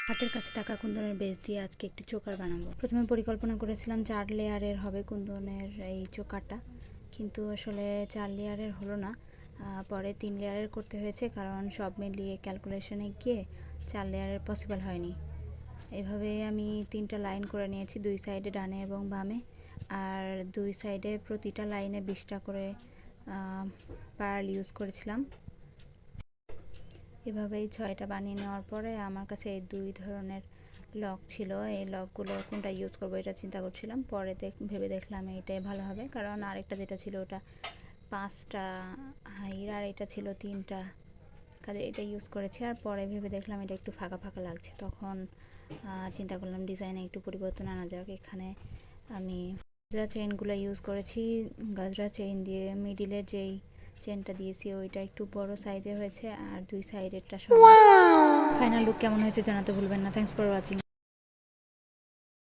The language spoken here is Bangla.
হাতের কাছে থাকা কুন্দনের বেস দিয়ে আজকে একটি চোকার বানাবো। প্রথমে পরিকল্পনা করেছিলাম 4 লেয়ারের হবে কুন্দনের এই চোকারটা, কিন্তু আসলে 4 লেয়ারের হলো না। পরে 3 লেয়ারের করতে হয়েছে, কারণ সব মিলিয়ে ক্যালকুলেশনে গিয়ে 4 লেয়ারের পসিবল হয়নি। এভাবে আমি 3টা লাইন করে নিয়েছি, 2 সাইডে ডানে এবং বামে, আর 2 সাইডে প্রতিটা লাইনে 20টা করে পার্ল ইউজ করেছিলাম। এভাবেই 6টা বানিয়ে নেওয়ার পরে আমার কাছে এই 2 ধরনের লক ছিল। এই লকগুলো কোনটা ইউজ করব এটা চিন্তা করছিলাম। পরে ভেবে দেখলাম এইটাই ভালো হবে, কারণ আরেকটা যেটা ছিল ওটা 5টা হাইর আর এটা ছিল 3টা, কাজে এটা ইউজ করেছি। আর পরে ভেবে দেখলাম এটা একটু ফাঁকা ফাঁকা লাগছে, তখন চিন্তা করলাম ডিজাইনে একটু পরিবর্তন আনা যাক। এখানে আমি গাজরা চেইনগুলো ইউজ করেছি। গাজরা চেইন দিয়ে মিডিলের যেই চেনটা দিয়েছি ওইটা একটু বড় সাইজে হয়েছে, আর 2 সাইডেরটা সমান। ফাইনাল লুক কেমন হয়েছে জানাতে ভুলবেন না। Thanks for watching.